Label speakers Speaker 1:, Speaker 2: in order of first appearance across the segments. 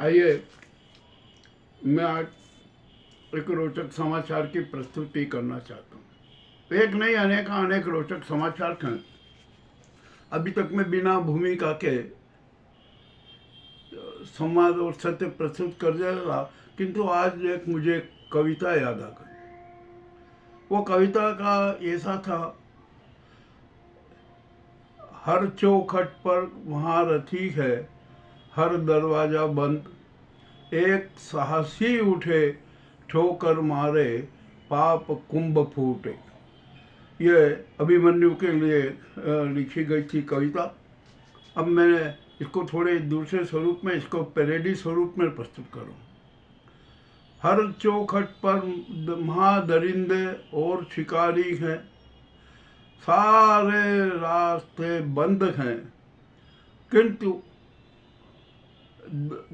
Speaker 1: आइए, मैं आज एक रोचक समाचार की प्रस्तुति करना चाहता हूँ। एक नहीं, अनेक रोचक समाचार हैं। अभी तक मैं बिना भूमिका के संवाद और सत्य प्रस्तुत कर दे रहा, किंतु आज एक मुझे कविता याद आ गई। वो कविता का ऐसा था, हर चौखट पर वहाँ रथी है, हर दरवाजा बंद, एक साहसी उठे, ठोकर मारे, पाप कुंभ फूटे। ये अभिमन्यु के लिए लिखी गई थी कविता। अब मैंने इसको थोड़े दूसरे स्वरूप में, इसको पैरोडी स्वरूप में प्रस्तुत करूँ। हर चौखट पर महादरिंदे और शिकारी हैं, सारे रास्ते बंद हैं, किंतु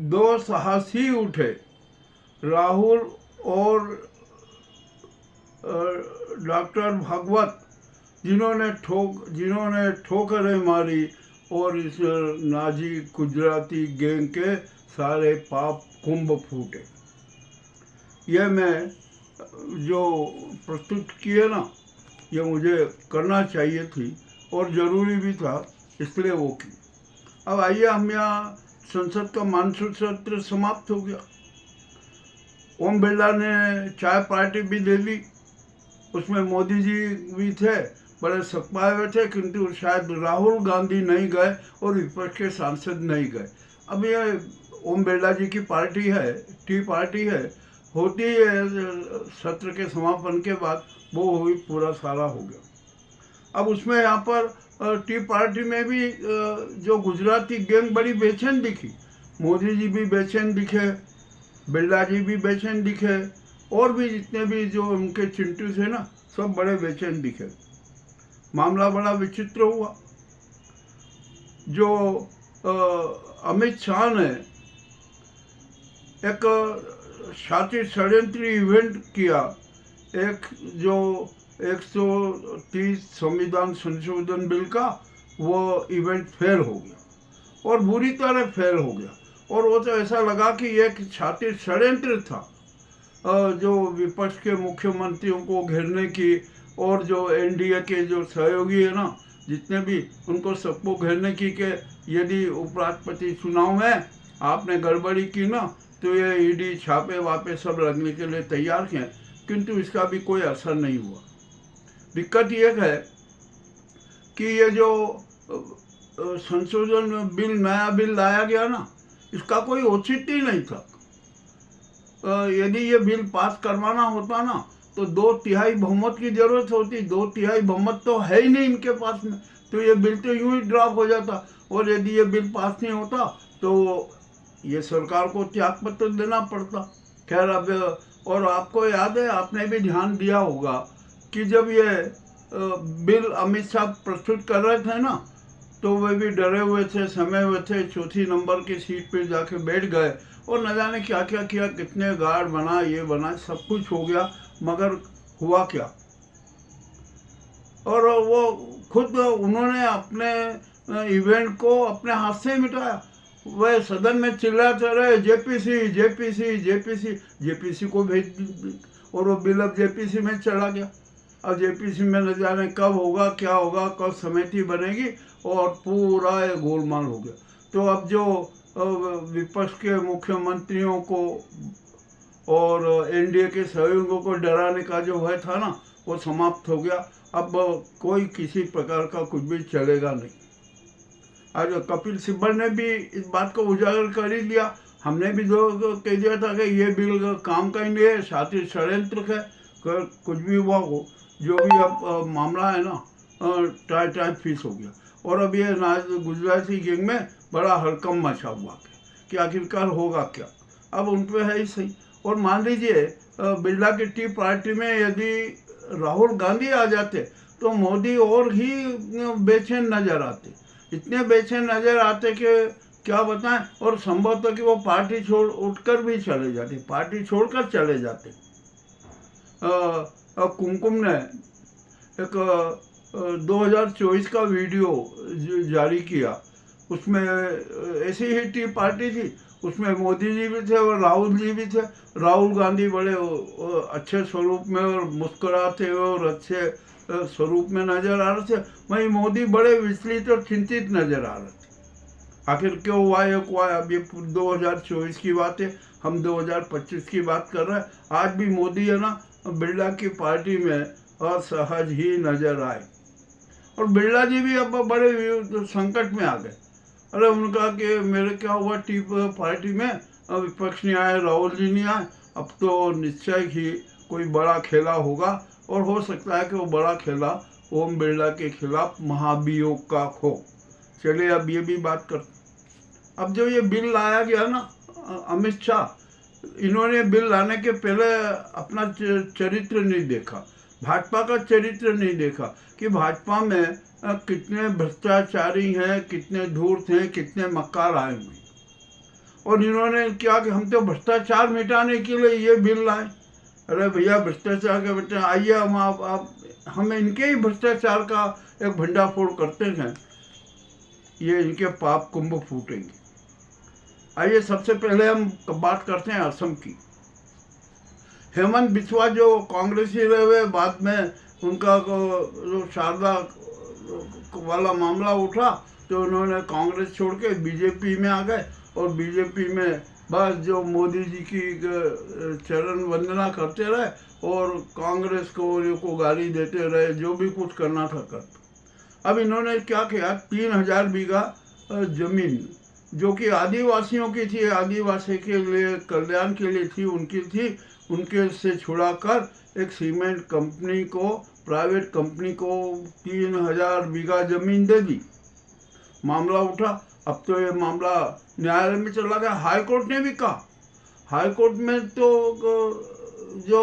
Speaker 1: दो साहसी उठे, राहुल और डॉक्टर भागवत, जिन्होंने ठोकरें मारी और इस नाजी गुजराती गैंग के सारे पाप कुंभ फूटे। यह मैं जो प्रस्तुत किए ना, ये मुझे करना चाहिए थी और ज़रूरी भी था, इसलिए वो की। अब आइए, हम यहाँ संसद का मानसून सत्र समाप्त हो गया। ओम बिरला ने चाय पार्टी भी दे ली, उसमें मोदी जी भी थे, बड़े सकपाए हुए थे, किंतु शायद राहुल गांधी नहीं गए और विपक्ष के सांसद नहीं गए। अब ये ओम बिरला जी की पार्टी है, टी पार्टी है, होती है सत्र के समापन के बाद, वो हुई, पूरा सारा हो गया। अब उसमें यहाँ पर टी पार्टी में भी जो गुजराती गैंग बड़ी बेचैन दिखी। मोदी जी भी बेचैन दिखे, बिरला जी भी बेचैन दिखे, और भी जितने भी जो उनके चिंटू थे ना, सब बड़े बेचैन दिखे। मामला बड़ा विचित्र हुआ। जो अमित शाह ने एक शातिर षड्यंत्री इवेंट किया, एक जो 130 संविधान संशोधन बिल का, वो इवेंट फेल हो गया और बुरी तरह फेल हो गया। और वो तो ऐसा लगा कि एक शातिर षड्यंत्र था, जो विपक्ष के मुख्यमंत्रियों को घेरने की, और जो एनडीए के जो सहयोगी है ना, जितने भी, उनको सबको घेरने की, कि यदि उपराष्ट्रपति चुनाव में आपने गड़बड़ी की ना, तो ये ईडी छापे वापे सब लगने के लिए तैयार हैं, किंतु इसका भी कोई असर नहीं हुआ। दिक्कत यह है कि ये जो संशोधन बिल, नया बिल लाया गया ना, इसका कोई औचित्य ही नहीं था। यदि ये बिल पास करवाना होता ना, तो 2/3 बहुमत की जरूरत होती। 2/3 बहुमत तो है ही नहीं इनके पास में, तो ये बिल तो यूं ही ड्रॉप हो जाता। और यदि ये बिल पास नहीं होता तो ये सरकार को त्यागपत्र देना पड़ता। खैर, अब और आपको याद है, आपने भी ध्यान दिया होगा कि जब ये बिल अमित शाह प्रस्तुत कर रहे थे ना, तो वे भी डरे हुए थे, समय हुए थे, चौथी नंबर की सीट पे जाके बैठ गए और न जाने क्या क्या किया, कितने गार्ड बना, ये बना, सब कुछ हो गया, मगर हुआ क्या। और वो खुद उन्होंने अपने इवेंट को अपने हाथ से मिटाया। वह सदन में चिल्लाते रहे, जेपीसी जेपीसी जेपीसी, जेपीसी को भेज, और वो बिल अब जेपीसी में चला गया। अब जेपीसी में न जाने कब होगा, क्या होगा, कब समिति बनेगी, और पूरा ये गोलमाल हो गया। तो अब जो विपक्ष के मुख्यमंत्रियों को और एनडीए के सहयोगियों को डराने का जो भय था ना, वो समाप्त हो गया। अब कोई किसी प्रकार का कुछ भी चलेगा नहीं। आज कपिल सिब्बल ने भी इस बात को उजागर कर ही दिया। हमने भी कह दिया था कि ये बिल काम का ही नहीं है, शातिर षड्यंत्र है, कुछ भी हुआ हो, जो भी अब मामला है ना, टाई फीस हो गया। और अब ये गुजराती गैंग में बड़ा हड़कंप मचा हुआ कि आखिरकार होगा क्या। अब उन पे है ही सही। और मान लीजिए बिरला की टी पार्टी में यदि राहुल गांधी आ जाते, तो मोदी और ही बेचैन नजर आते, इतने बेचैन नजर आते कि क्या बताएं। और संभवतः कि वो पार्टी उठकर भी चले जाते, पार्टी छोड़कर चले जाते। कुमकुम ने एक 2024 का वीडियो जारी किया, उसमें ऐसी ही टी पार्टी थी, उसमें मोदी जी भी थे और राहुल जी भी थे। राहुल गांधी बड़े अच्छे स्वरूप में और मुस्कुराते हुए और अच्छे स्वरूप में नजर आ रहे थे। वहीं मोदी बड़े विचलित और चिंतित नजर आ रहे थे। आखिर क्यों हुआ ये हुआ? अब ये 2024 की बात है, हम 2025 की बात कर रहे हैं। आज भी मोदी है ना बिरला की पार्टी में असहज ही नजर आए। और बिरला जी भी अब बड़े संकट में आ गए। अरे उनका कि मेरे क्या हुआ टी पार्टी में, अब विपक्ष नहीं आए, राहुल जी नहीं आए, अब तो निश्चय ही कोई बड़ा खेला होगा और हो सकता है कि वो बड़ा खेला ओम बिरला के खिलाफ महाभियोग का हो। चलिए अब ये भी बात कर। अब जो ये बिल लाया गया ना अमित शाह, इन्होंने बिल लाने के पहले अपना चरित्र नहीं देखा, भाजपा का चरित्र नहीं देखा कि भाजपा में कितने भ्रष्टाचारी हैं, कितने धूर्त हैं, कितने मक्कार आए हुए। और इन्होंने क्या कि हम तो भ्रष्टाचार मिटाने के लिए ये बिल लाए। अरे भैया भ्रष्टाचार के बेटे आइए, हम इनके ही भ्रष्टाचार का एक भंडाफोड़ करते हैं, ये इनके पाप कुंभ फूटेंगे। आइए सबसे पहले हम बात करते हैं असम की। हेमंत बिस्वा जो कांग्रेसी रहे हुए, बाद में उनका जो शारदा वाला मामला उठा तो उन्होंने कांग्रेस छोड़ के बीजेपी में आ गए और बीजेपी में बस जो मोदी जी की चरण वंदना करते रहे और कांग्रेस को गाली देते रहे, जो भी कुछ करना था कर। अब इन्होंने क्या किया, 3000 बीघा जमीन जो कि आदिवासियों की थी, आदिवासी के लिए कल्याण के लिए थी, उनके से छुड़ाकर एक सीमेंट कंपनी को, प्राइवेट कंपनी को 3000 बीघा जमीन दे दी। मामला उठा। अब तो ये मामला न्यायालय में चला गया। हाईकोर्ट ने भी कहा, हाईकोर्ट में तो जो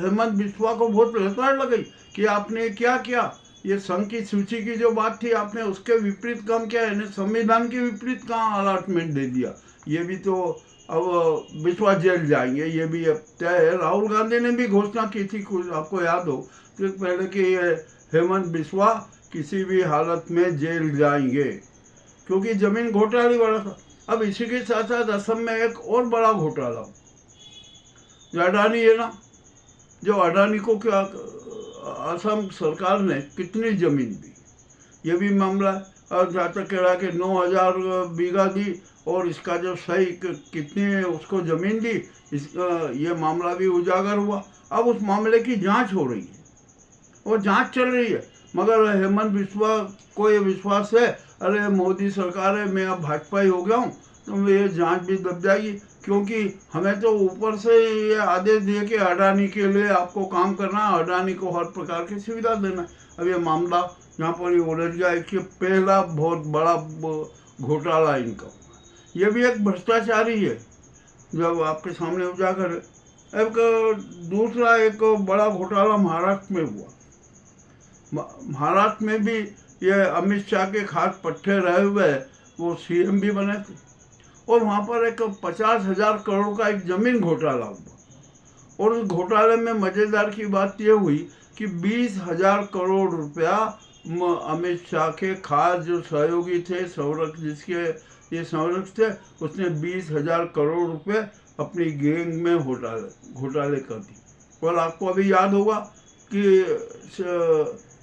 Speaker 1: हेमंत बिस्वा को बहुत लताड़ लगाई कि आपने क्या किया, ये संघ की सूची की जो बात थी आपने उसके विपरीत काम किया, यानी संविधान के विपरीत कहाँ अलॉटमेंट दे दिया। ये भी तो अब बिस्वा जेल जाएंगे, ये भी अब तय है। राहुल गांधी ने भी घोषणा की थी, कुछ आपको याद हो कि पहले कि ये हेमंत बिस्वा किसी भी हालत में जेल जाएंगे क्योंकि जमीन घोटाले वाला था। अब इसी के साथ साथ असम में एक और बड़ा घोटाला, जो अडानी है ना, जो अडानी को क्या असम सरकार ने कितनी जमीन दी, ये भी मामला है। और जहाँ तक कह रहा है कि 9000 बीघा दी और इसका जो सही कितनी उसको ज़मीन दी, इसका ये मामला भी उजागर हुआ। अब उस मामले की जांच हो रही है और जांच चल रही है, मगर हेमंत बिस्वा को ये विश्वास है, अरे मोदी सरकार है, मैं अब भाजपा ही हो गया हूँ, तो ये जांच भी दब जाएगी क्योंकि हमें तो ऊपर से ये आदेश दिए कि अडानी के लिए आपको काम करना है, अडानी को हर प्रकार की सुविधा देना है। अब ये मामला यहाँ पर ही उलझ गया कि पहला बहुत बड़ा घोटाला इनका, ये भी एक भ्रष्टाचारी है जब आपके सामने उजागर है। एक दूसरा एक बड़ा घोटाला महाराष्ट्र में हुआ। महाराष्ट्र में भी ये अमित शाह के खास पट्टे रहे हुए वो सीएम भी बने थे और वहाँ पर एक 50,000 करोड़ का एक जमीन घोटाला हुआ। और उस घोटाले में मज़ेदार की बात ये हुई कि 20,000 करोड़ रुपया अमित शाह के खास जो सहयोगी थे, जिसके ये संरक्षक थे, उसने 20,000 करोड़ रुपए अपनी गैंग में घोटाले कर दी। और आपको अभी याद होगा कि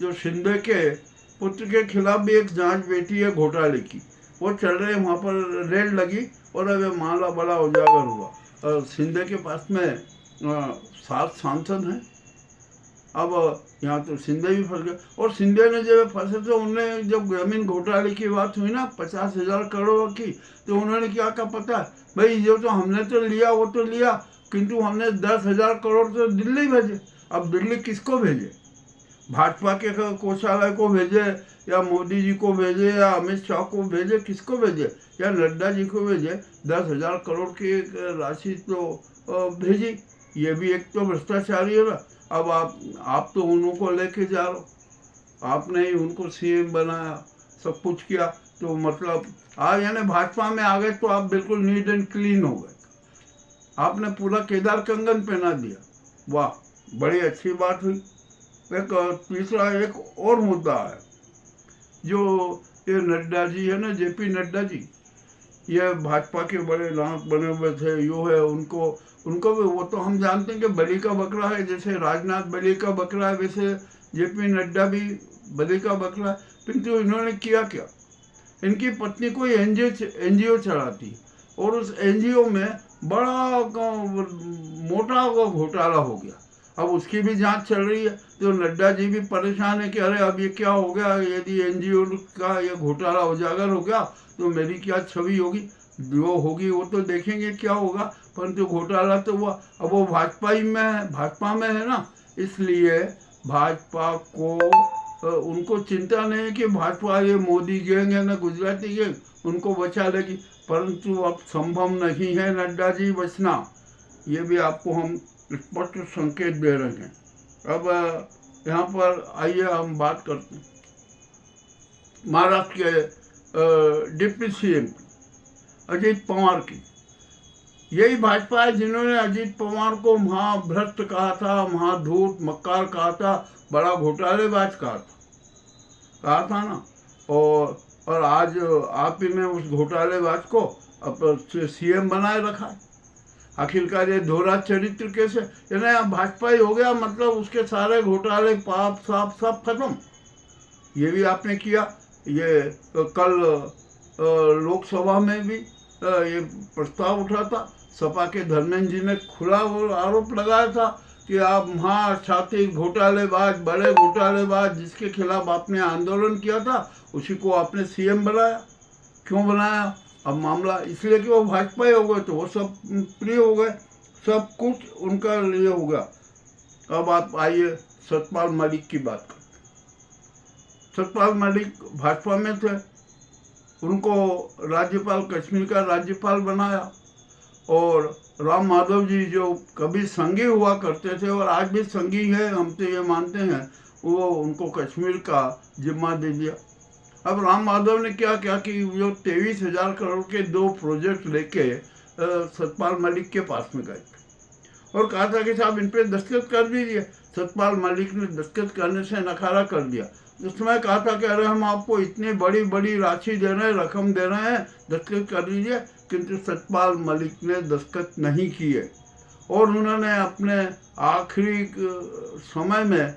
Speaker 1: जो शिंदे के पुत्र के खिलाफ भी एक जांच बैठी है घोटाले की, वो चल रहे, वहाँ पर रेड लगी और अब मामला बड़ा उजागर हुआ। और शिंदे के पास में 7 सांसद हैं। अब यहाँ तो शिंदे भी फंस गए और शिंदे ने जब फंसे तो उन्होंने जब जमीन घोटाले की बात हुई ना 50,000 करोड़ की, तो उन्होंने क्या कहा पता है, भाई जो तो हमने तो लिया वो तो लिया, किंतु हमने 10,000 करोड़ तो दिल्ली भेजे। अब दिल्ली किसको भेजे? भाजपा के कोषालय को भेजे या मोदी जी को भेजे या अमित शाह को भेजे, किसको भेजे या नड्डा जी को भेजे? 10,000 करोड़ की राशि तो भेजी। ये भी एक तो भ्रष्टाचारी है ना। अब आप तो उनको लेके जा रहे हो, आपने ही उनको सीएम बनाया, सब कुछ किया, तो मतलब आज यानी भाजपा में आ गए तो आप बिल्कुल नीट एंड क्लीन हो गए। आपने पूरा केदार कंगन पहना दिया, वाह बड़ी अच्छी बात हुई। एक तीसरा एक और मुद्दा है, जो ये नड्डा जी है ना, जेपी नड्डा जी, ये भाजपा के बड़े नायक बने हुए थे, यो है, उनको भी वो तो हम जानते हैं कि बलि का बकरा है। जैसे राजनाथ बलि का बकरा है, वैसे जेपी नड्डा भी बलि का बकरा है। किंतु इन्होंने किया क्या? इनकी पत्नी कोई एनजीओ चलाती और उस एनजीओ में बड़ा मोटा घोटाला हो गया। अब उसकी भी जांच चल रही है। तो नड्डा जी भी परेशान है कि अरे अब ये क्या हो गया, यदि एनजीओ का ये घोटाला उजागर हो गया तो मेरी क्या छवि होगी। जो होगी वो तो देखेंगे क्या होगा, परंतु घोटाला तो हुआ। अब वो भाजपा में है ना, इसलिए भाजपा को उनको चिंता नहीं है कि भाजपा ये मोदी गैंग है ना गुजराती गैंग उनको बचा लेगी। परंतु अब संभव नहीं है नड्डा जी बचना, ये भी आपको हम स्पष्ट संकेत दे रहे हैं। अब यहाँ पर आइए हम बात करते हैं महाराष्ट्र के डिप्टी सीएम अजीत पवार की। यही भाजपा है जिन्होंने अजीत पवार को महाभ्रष्ट कहा था, महाधूत मक्कार कहा था, बड़ा घोटालेबाज कहा था ना। और आज आप ही ने उस घोटालेबाज को अब सीएम बनाए रखा है। आखिरकार ये दोहरा चरित्र कैसे, यानी भाजपा ही हो गया मतलब उसके सारे घोटाले पाप साफ सब खत्म। ये भी आपने किया। ये कल लोकसभा में भी ये प्रस्ताव उठा था। सपा के धर्मेंद्र जी ने खुला आरोप लगाया था कि आप महाछाती घोटालेबाज, बड़े घोटालेबाज जिसके खिलाफ आपने आंदोलन किया था उसी को आपने सीएम बनाया। क्यों बनाया? अब मामला इसलिए कि वो भाजपा ही हो गए तो वो सब प्रिय हो गए, सब कुछ उनका लिए हो गया। अब आप आइए सतपाल मलिक की बात करते। सतपाल मलिक भाजपा में थे, उनको राज्यपाल कश्मीर का राज्यपाल बनाया। और राम माधव जी जो कभी संघी हुआ करते थे और आज भी संघी है, हम तो ये मानते हैं, वो उनको कश्मीर का जिम्मा दे दिया। अब राम माधव ने क्या किया कि जो 23,000 करोड़ के 2 प्रोजेक्ट लेके सतपाल मलिक के पास में गए और कहा था कि साहब इन पे दस्तखत कर दीजिए। सतपाल मलिक ने दस्तखत करने से नकारा कर दिया। उस समय कहा था कि अरे हम आपको इतनी बड़ी बड़ी राशि दे रहे हैं, रकम दे रहे हैं, दस्तखत कर दीजिए। किंतु सतपाल मलिक ने दस्तखत नहीं किए और उन्होंने अपने आखिरी समय में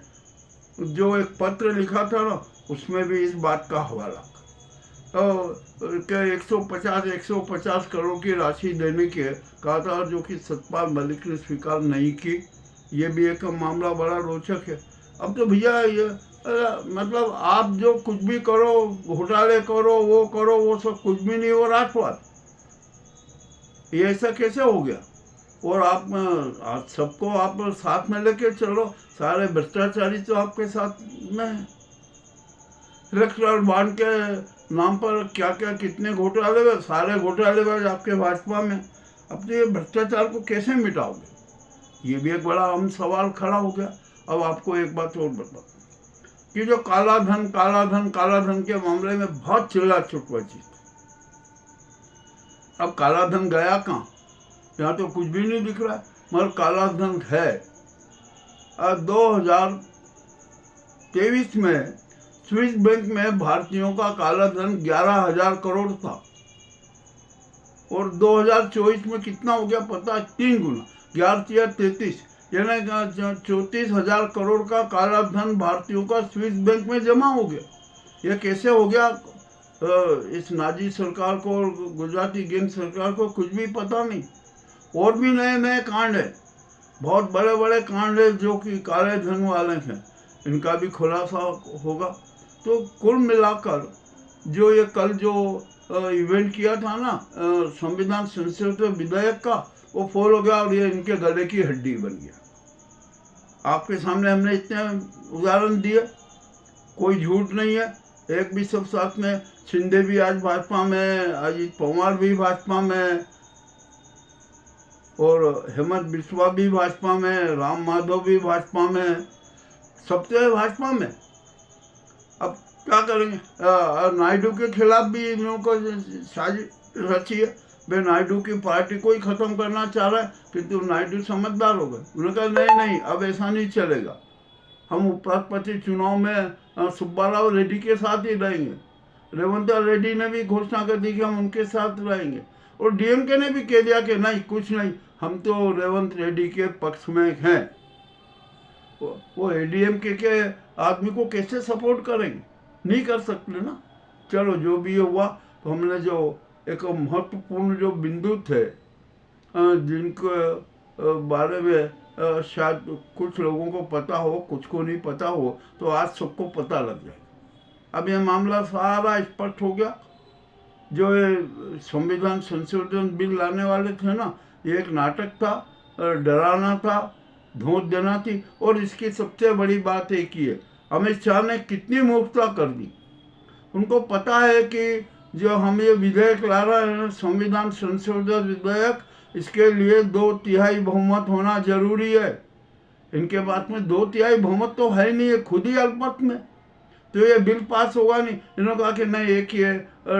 Speaker 1: जो एक पत्र लिखा था ना, उसमें भी इस बात का हवाला कि 150 करोड़ की राशि देने के कहा था, जो कि सतपाल मलिक ने स्वीकार नहीं की। ये भी एक मामला बड़ा रोचक है। अब तो भैया ये मतलब आप जो कुछ भी करो, घोटाले करो, वो सब कुछ भी नहीं हो राष्ट्रवाद। ये ऐसा कैसे हो गया? और आप सबको आप साथ में लेके चलो, सारे भ्रष्टाचारी तो आपके साथ में है। इलेक्ट्रल बॉन्ड के नाम पर क्या क्या कितने घोटाले, सारे घोटालेबाज आपके भाजपा में। अब तो ये भ्रष्टाचार को कैसे मिटाओगे? ये भी एक बड़ा अहम सवाल खड़ा हो गया। अब आपको एक बात और बताओ कि जो काला धन के मामले में बहुत चिल्ला चुटवाची। अब काला धन गया कहाँ? यहाँ तो कुछ भी नहीं दिख रहा है, मगर काला धन है। 2023 में स्विस बैंक में भारतीयों का काला धन 11,000 करोड़ था और 2024 में कितना हो गया पता है? 3 गुना, 11 × 33, यानी 34,000 करोड़ का काला धन भारतीयों का स्विस बैंक में जमा हो गया। यह कैसे हो गया? इस नाजी सरकार को और गुजराती गैंग सरकार को कुछ भी पता नहीं। और भी नए नए कांड है, बहुत बड़े बड़े कांड है जो कि काले धन वाले हैं, इनका भी खुलासा होगा। तो कुल मिलाकर जो ये कल जो इवेंट किया था ना संविधान संशोधन विधेयक का, वो फेल हो गया और ये इनके गले की हड्डी बन गया। आपके सामने हमने इतने उदाहरण दिए, कोई झूठ नहीं है, एक भी सब साथ में। शिंदे भी आज भाजपा में, अजीत पवार भी भाजपा में, और हेमंत बिस्वा भी भाजपा में, राम माधव भी भाजपा में, सब तो है भाजपा में। अब क्या करेंगे? नायडू के खिलाफ भी इन लोगों को साजिश रची है। भाई नायडू की पार्टी को ही खत्म करना चाह रहा है, किंतु नायडू समझदार हो गए। उन्होंने कहा नहीं, अब ऐसा नहीं चलेगा, हम उपराष्ट्रपति चुनाव में सुब्बाराव रेड्डी के साथ ही रहेंगे। रेवंत रेड्डी ने भी घोषणा कर दी कि हम उनके साथ रहेंगे, और डीएमके ने भी कह दिया कि नहीं, कुछ नहीं, हम तो रेवंत रेड्डी के पक्ष में हैं। वो एडीएमके के आदमी को कैसे सपोर्ट करेंगे? नहीं कर सकते ना। चलो, जो भी हुआ, तो हमने जो एक महत्वपूर्ण जो बिंदु थे जिनको बारे में शायद कुछ लोगों को पता हो, कुछ को नहीं पता हो, तो आज सबको पता लग जाएगा। अब ये मामला सारा स्पष्ट हो गया। जो ये संविधान संशोधन बिल लाने वाले थे ना, ये एक नाटक था, डराना था, धोख देना थी। और इसकी सबसे बड़ी बात एक ही है, अमित शाह ने कितनी मूर्खता कर दी। उनको पता है कि जो हम ये विधेयक ला रहे हैं, संविधान संशोधन विधेयक, इसके लिए 2/3 बहुमत होना जरूरी है। इनके पास में 2/3 बहुमत तो है नहीं, है खुद ही अल्पमत में, तो ये बिल पास होगा नहीं। इन्होंने कहा कि नहीं, एक ही है,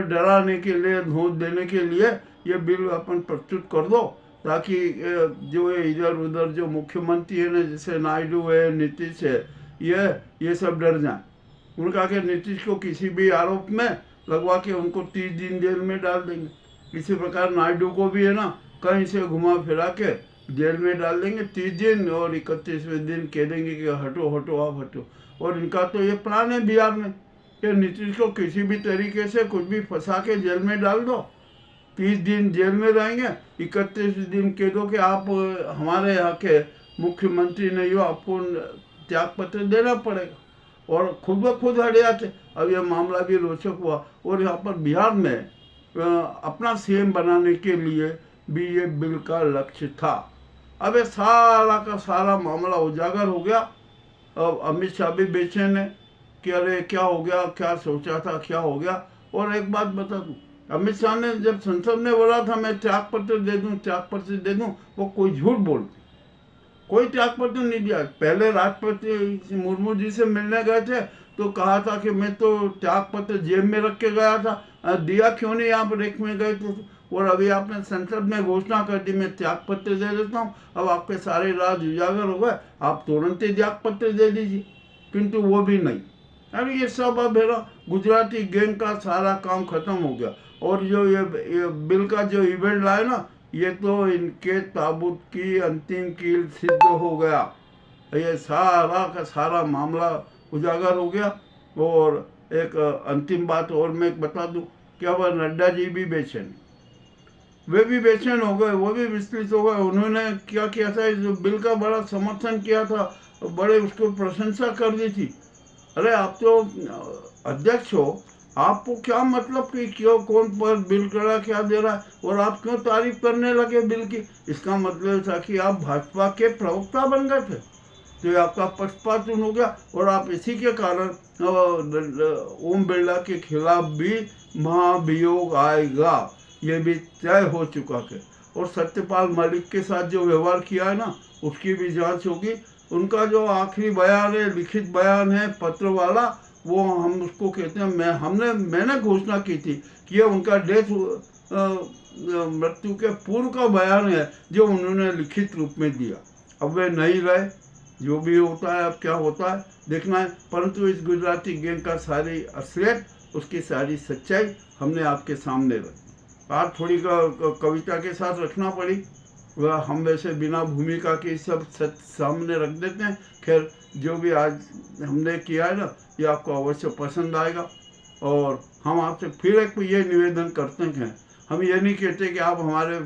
Speaker 1: डराने के लिए, धोख देने के लिए ये बिल अपन प्रस्तुत कर दो, ताकि जो है इधर उधर जो मुख्यमंत्री है ना, जैसे नायडू है, नीतीश है, ये सब डर जाए। उन्होंने कहा कि नीतीश को किसी भी आरोप में लगवा के उनको 30 दिन जेल में डाल देंगे। इसी प्रकार नायडू को भी है ना, कहीं से घुमा फिरा के जेल में डाल देंगे 30 दिन, और 31वें दिन कह देंगे कि हटो हटो, आप हटो। और इनका तो ये प्लान है बिहार में कि नीतीश को किसी भी तरीके से कुछ भी फंसा के जेल में डाल दो, 30 दिन जेल में रहेंगे, 31 दिन कह दो कि आप हमारे यहाँ के मुख्यमंत्री नहीं हो, आपको त्याग पत्र देना पड़ेगा, और खुद ब खुद हट जाते। अब यह मामला भी रोचक हुआ, और यहाँ पर बिहार में अपना सीएम बनाने के लिए भी ये बिल का लक्ष्य था। अब ये सारा का सारा मामला उजागर हो गया। अब अमित शाह भी बेचैन है कि अरे क्या हो गया, क्या सोचा था, क्या हो गया। और एक बात बता दूं, अमित शाह ने जब संसद में बोला था मैं त्याग पत्र दे दूं, त्याग पत्र दे दूं, वो कोई झूठ बोलते, कोई त्याग पत्र नहीं दिया। पहले राष्ट्रपति मुर्मू जी से मिलने गए थे तो कहा था कि मैं तो त्याग पत्र जेब में रख के गया था, दिया क्यों नहीं, आप रेक में गए थे। और अभी आपने संसद में घोषणा कर दी मैं त्याग पत्र दे देता हूँ, अब आपके सारे राज उजागर हो गए, आप तुरंत ही त्याग पत्र दे दीजिए, किंतु वो भी नहीं। अरे ये सब अब है गुजराती गैंग का सारा काम खत्म हो गया। और जो ये बिल का जो इवेंट लाए ना, ये तो इनके ताबूत की अंतिम कील सिद्ध हो गया। ये सारा का सारा मामला उजागर हो गया। और एक अंतिम बात और मैं बता दूं कि अब नड्डा जी भी बेचैन, वे भी बेचैन हो गए, वो भी विचलित हो गए। उन्होंने क्या किया था, इस बिल का बड़ा समर्थन किया था, बड़े उसको प्रशंसा कर दी थी। अरे आप तो अध्यक्ष हो, आपको क्या मतलब कि क्यों कौन पर बिल करा क्या दे रहा है, और आप क्यों तारीफ करने लगे बिल की? इसका मतलब था कि आप भाजपा के प्रवक्ता बन गए थे, तो ये आपका पक्षपातून हो गया। और आप इसी के कारण ओम बिरला के खिलाफ भी महाभियोग आएगा, ये भी तय हो चुका है। और सत्यपाल मलिक के साथ जो व्यवहार किया है ना, उसकी भी जांच होगी। उनका जो आखिरी बयान है, लिखित बयान है, पत्र वाला, वो हम उसको कहते हैं, मैंने घोषणा की थी कि ये उनका डेथ मृत्यु के पूर्व का बयान है जो उन्होंने लिखित रूप में दिया। अब वे नहीं रहे, जो भी होता है अब क्या होता है देखना है। परंतु इस गुजराती गैंग का सारी असलियत, उसकी सारी सच्चाई हमने आपके सामने रखी। आज थोड़ी कविता के साथ रखना पड़ी, वह हम वैसे बिना भूमिका के सब सच सामने रख देते हैं। खैर, जो भी आज हमने किया है ना, ये आपको अवश्य पसंद आएगा। और हम आपसे फिर एक ये निवेदन करते हैं, हम ये नहीं कहते कि आप हमारे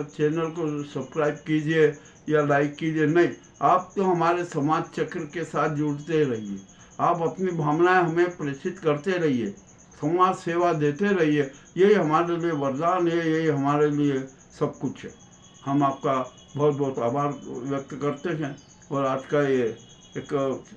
Speaker 1: चैनल को सब्सक्राइब कीजिए या लाइक कीजिए, नहीं, आप तो हमारे समाज चक्र के साथ जुड़ते रहिए, आप अपनी भावनाएं हमें प्रेषित करते रहिए, समाज सेवा देते रहिए। यही हमारे लिए वरदान है, यही हमारे लिए सब कुछ है। हम आपका बहुत बहुत आभार व्यक्त करते हैं। और आज का ये एक